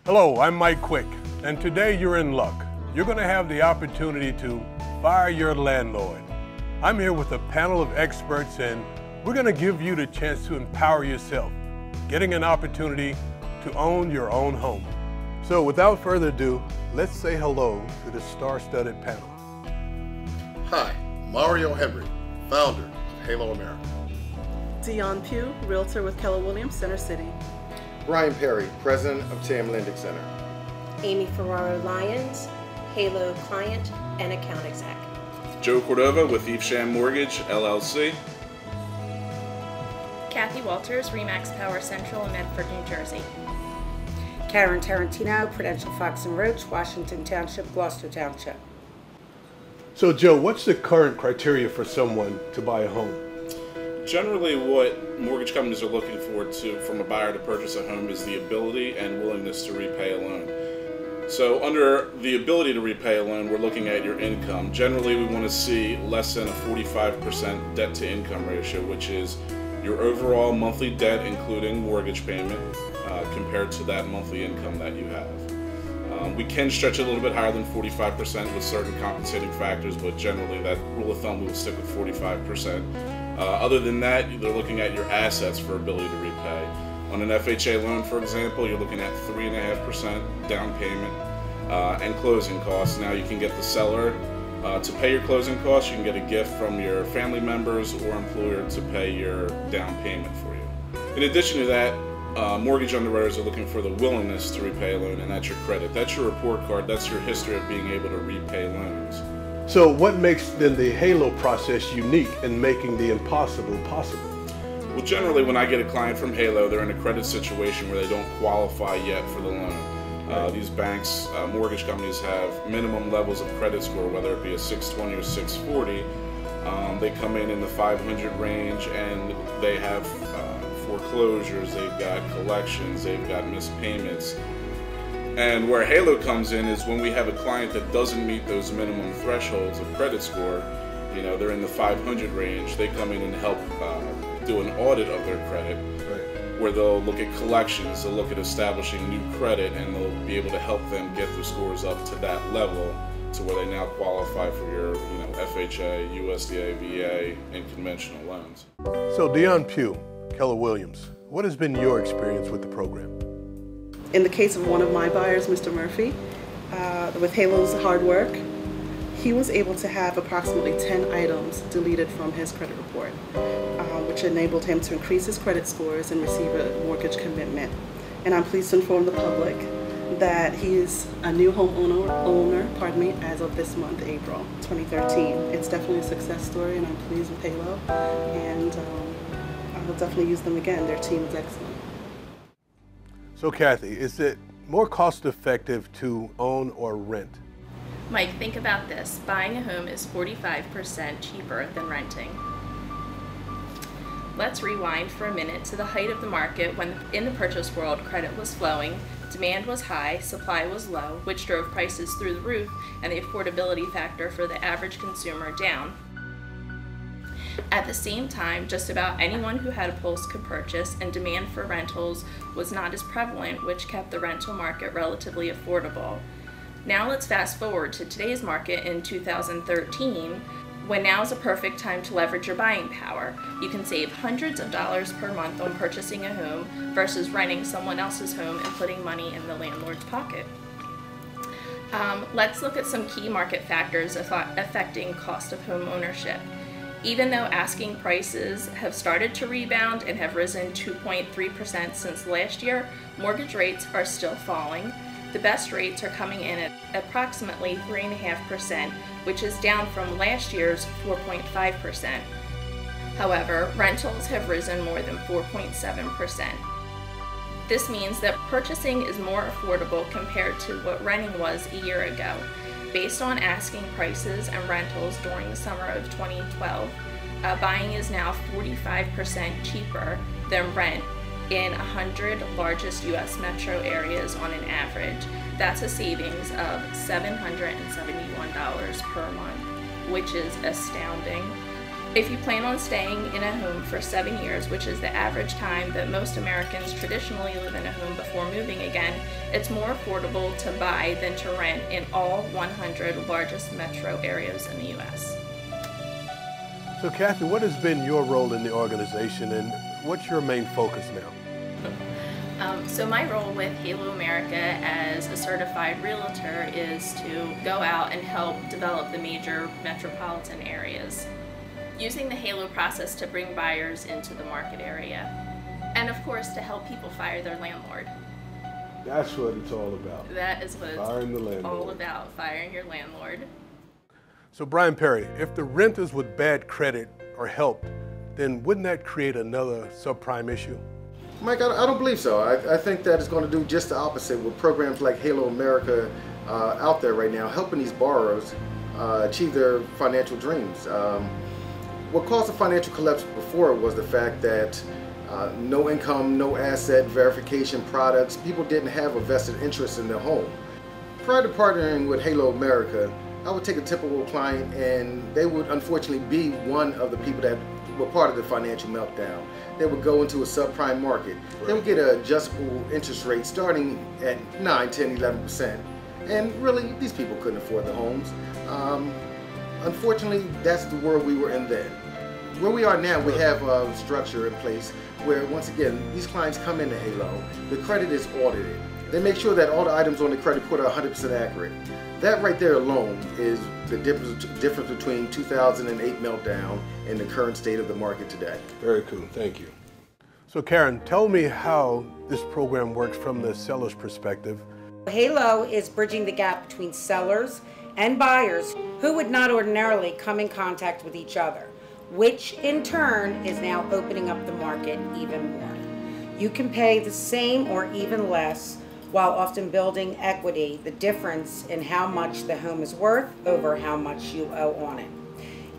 Hello, I'm Mike Quick, and today you're in luck. You're going to have the opportunity to fire your landlord. I'm here with a panel of experts, and we're going to give you the chance to empower yourself, getting an opportunity to own your own home. So without further ado, let's say hello to the star-studded panel. Hi, Mario Henry, founder of Halo America. Dion Pugh, realtor with Keller Williams, Center City. Brian Perry, president of TAM Lending Center. Amy Ferraro Lyons, Halo client and account exec. Joe Cordova with Evesham Mortgage, LLC. Kathy Walters, Remax Power Central in Medford, New Jersey. Karen Tarantino, Prudential Fox & Roach, Washington Township, Gloucester Township. So Joe, what's the current criteria for someone to buy a home? Generally, what mortgage companies are looking for from a buyer to purchase a home is the ability and willingness to repay a loan. So under the ability to repay a loan, we're looking at your income. Generally, we want to see less than a 45% debt to income ratio, which is your overall monthly debt, including mortgage payment, compared to that monthly income that you have. We can stretch it a little bit higher than 45% with certain compensating factors, but generally that rule of thumb, we will stick with 45%. Other than that, they're looking at your assets for ability to repay. On an FHA loan, for example, you're looking at 3.5% down payment and closing costs. Now you can get the seller to pay your closing costs. You can get a gift from your family members or employer to pay your down payment for you. In addition to that, mortgage underwriters are looking for the willingness to repay a loan, and that's your credit. That's your report card. That's your history of being able to repay loans. So what makes then the Halo process unique in making the impossible possible? Well, generally when I get a client from Halo, they're in a credit situation where they don't qualify yet for the loan. These banks, mortgage companies have minimum levels of credit score, whether it be a 620 or 640. They come in the 500 range, and they have foreclosures, they've got collections, they've got missed payments. And where Halo comes in is when we have a client that doesn't meet those minimum thresholds of credit score, you know, they're in the 500 range, they come in and help do an audit of their credit, where they'll look at collections, they'll look at establishing new credit, and they'll be able to help them get their scores up to that level to where they now qualify for your, FHA, USDA, VA, and conventional loans. So Dion Pugh, Keller Williams, what has been your experience with the program? In the case of one of my buyers, Mr. Murphy, with Halo's hard work, he was able to have approximately 10 items deleted from his credit report, which enabled him to increase his credit scores and receive a mortgage commitment. And I'm pleased to inform the public that he is a new homeowner, as of this month, April 2013. It's definitely a success story, and I'm pleased with Halo, and I will definitely use them again. Their team is excellent. So Kathy, is it more cost-effective to own or rent? Mike, think about this. Buying a home is 45% cheaper than renting. Let's rewind for a minute to the height of the market when in the purchase world credit was flowing, demand was high, supply was low, which drove prices through the roof and the affordability factor for the average consumer down. At the same time, just about anyone who had a pulse could purchase, and demand for rentals was not as prevalent, which kept the rental market relatively affordable. Now let's fast forward to today's market in 2013, when now is a perfect time to leverage your buying power. You can save hundreds of dollars per month on purchasing a home versus renting someone else's home and putting money in the landlord's pocket. Let's look at some key market factors affecting cost of home ownership. Even though asking prices have started to rebound and have risen 2.3% since last year, mortgage rates are still falling. The best rates are coming in at approximately 3.5%, which is down from last year's 4.5%. However, rentals have risen more than 4.7%. This means that purchasing is more affordable compared to what renting was a year ago. Based on asking prices and rentals during the summer of 2012, buying is now 45% cheaper than rent in 100 largest U.S. metro areas on an average. That's a savings of $771 per month, which is astounding. If you plan on staying in a home for 7 years, which is the average time that most Americans traditionally live in a home before moving again, it's more affordable to buy than to rent in all 100 largest metro areas in the U.S. So Kathy, what has been your role in the organization and what's your main focus now? So my role with Halo America as a certified realtor is to go out and help develop the major metropolitan areas, using the Halo process to bring buyers into the market area, and of course to help people fire their landlord. That's what it's all about. That is what Firing the landlord. all about, firing your landlord. So Brian Perry, if the renters with bad credit are helped, then wouldn't that create another subprime issue? Mike, I don't believe so. I think that it's going to do just the opposite with programs like Halo America out there right now, helping these borrowers achieve their financial dreams. What caused the financial collapse before was the fact that no income, no asset verification products, people didn't have a vested interest in their home. Prior to partnering with Halo America, I would take a typical client and they would unfortunately be one of the people that were part of the financial meltdown. They would go into a subprime market. Right. They would get an adjustable interest rate starting at 9, 10, 11%. And really, these people couldn't afford the homes. Unfortunately, that's the world we were in then. Where we are now, we have a structure in place where, once again, these clients come into Halo, the credit is audited. They make sure that all the items on the credit report are 100% accurate. That right there alone is the difference between 2008 meltdown and the current state of the market today. Very cool, thank you. So Karen, tell me how this program works from the seller's perspective. Halo is bridging the gap between sellers and buyers who would not ordinarily come in contact with each other, which in turn is now opening up the market even more. You can pay the same or even less while often building equity, the difference in how much the home is worth over how much you owe on it.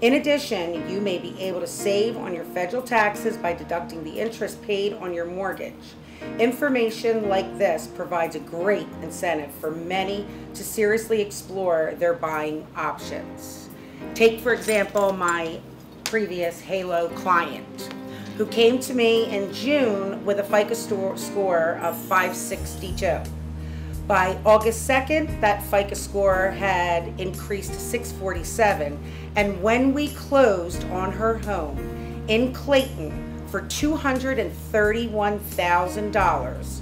In addition, you may be able to save on your federal taxes by deducting the interest paid on your mortgage. Information like this provides a great incentive for many to seriously explore their buying options. Take, for example, my previous Halo client, who came to me in June with a FICO score of 562. By August 2nd, that FICO score had increased to 647, and when we closed on her home in Clayton for $231,000,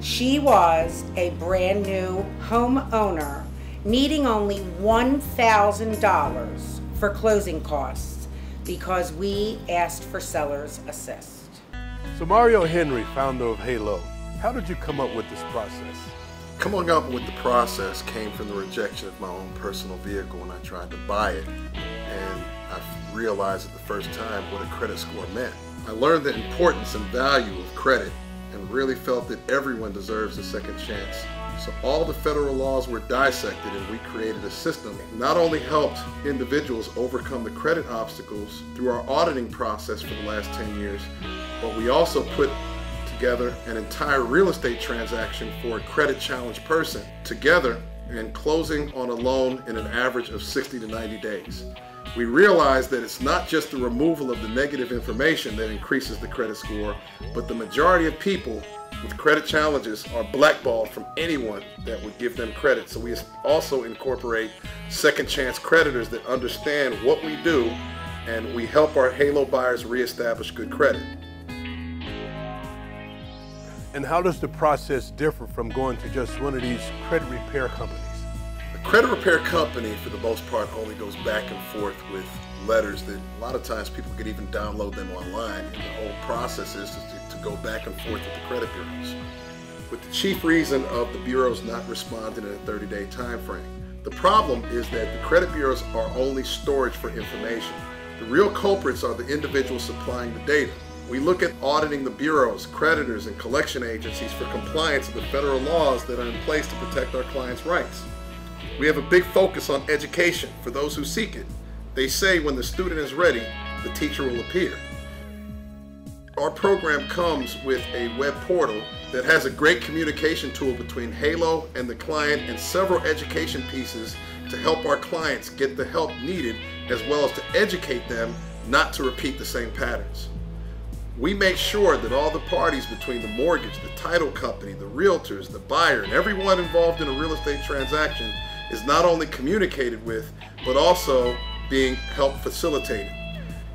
she was a brand new homeowner needing only $1,000 for closing costs, because we asked for seller's assist. So Mario Henry, founder of Halo, how did you come up with this process? Coming up with the process came from the rejection of my own personal vehicle when I tried to buy it, and I realized at the first time what a credit score meant. I learned the importance and value of credit and really felt that everyone deserves a second chance. So all the federal laws were dissected and we created a system that not only helped individuals overcome the credit obstacles through our auditing process for the last 10 years, but we also put together an entire real estate transaction for a credit challenged person together and closing on a loan in an average of 60 to 90 days. We realized that it's not just the removal of the negative information that increases the credit score, but the majority of people with credit challenges are blackballed from anyone that would give them credit. So we also incorporate second chance creditors that understand what we do, and we help our Halo buyers reestablish good credit. And how does the process differ from going to just one of these credit repair companies? A credit repair company, for the most part, only goes back and forth with letters that a lot of times people could even download them online, and the whole process is to go back and forth with the credit bureaus, with the chief reason of the bureaus not responding in a 30-day time frame. The problem is that the credit bureaus are only storage for information. The real culprits are the individuals supplying the data. We look at auditing the bureaus, creditors, and collection agencies for compliance with the federal laws that are in place to protect our clients' rights. We have a big focus on education for those who seek it. They say when the student is ready, the teacher will appear. Our program comes with a web portal that has a great communication tool between Halo and the client and several education pieces to help our clients get the help needed, as well as to educate them not to repeat the same patterns. We make sure that all the parties between the mortgage, the title company, the realtors, the buyer, and everyone involved in a real estate transaction is not only communicated with, but also being helped facilitated.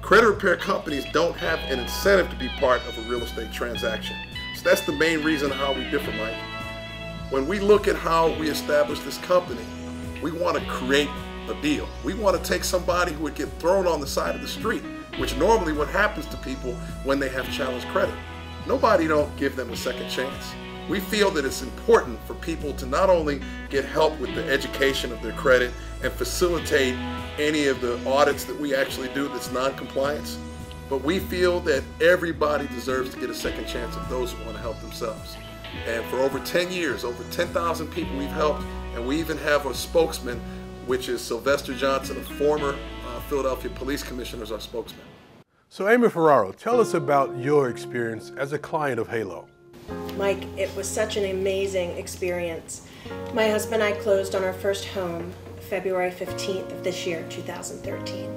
Credit repair companies don't have an incentive to be part of a real estate transaction. So that's the main reason how we differ, Mike. When we look at how we establish this company, we want to create a deal. We want to take somebody who would get thrown on the side of the street, which normally what happens to people when they have challenged credit. Nobody don't give them a second chance. We feel that it's important for people to not only get help with the education of their credit and facilitate any of the audits that we actually do that's non-compliance, but we feel that everybody deserves to get a second chance of those who want to help themselves. And for over 10 years, over 10,000 people we've helped, and we even have a spokesman, which is Sylvester Johnson, a former Philadelphia Police Commissioner, as our spokesman. So Amy Ferraro, tell us about your experience as a client of Halo. Mike, it was such an amazing experience. My husband and I closed on our first home February 15th of this year, 2013.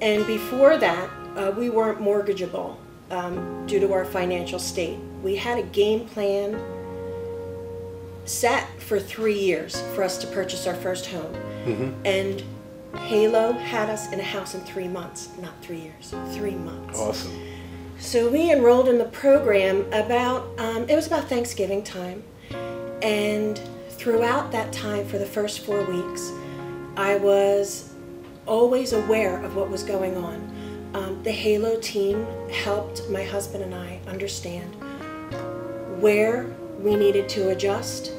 And before that, we weren't mortgageable due to our financial state. We had a game plan set for 3 years for us to purchase our first home. And Halo had us in a house in 3 months, not 3 years, 3 months. Awesome. So we enrolled in the program it was about Thanksgiving time. And throughout that time, for the first 4 weeks, I was always aware of what was going on. The Halo team helped my husband and I understand where we needed to adjust,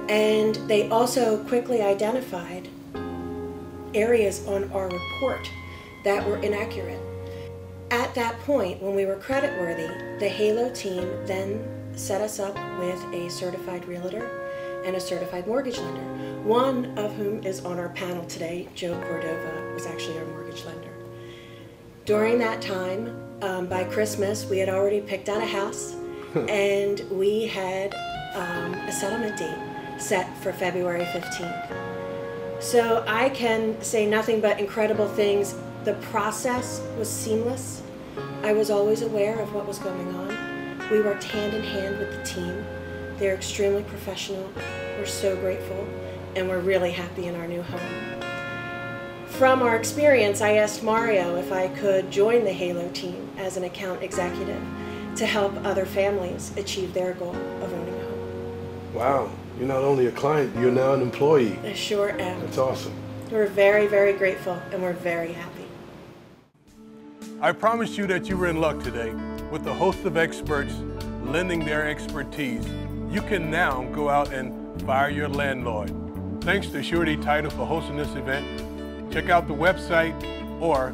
and they also quickly identified areas on our report that were inaccurate. At that point, when we were creditworthy, the Halo team then set us up with a certified realtor and a certified mortgage lender, one of whom is on our panel today. Joe Cordova was actually our mortgage lender. During that time, by Christmas, we had already picked out a house and we had a settlement date set for February 15th. So I can say nothing but incredible things. The process was seamless. I was always aware of what was going on. We worked hand in hand with the team. They're extremely professional. We're so grateful, and we're really happy in our new home. From our experience, I asked Mario if I could join the Halo team as an account executive to help other families achieve their goal of owning a home. Wow, you're not only a client, you're now an employee. I sure am. That's awesome. We're very, very grateful, and we're very happy. I promised you that you were in luck today. With a host of experts lending their expertise, you can now go out and fire your landlord. Thanks to Surety Title for hosting this event. Check out the website or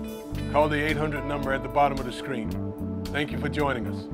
call the 800 number at the bottom of the screen. Thank you for joining us.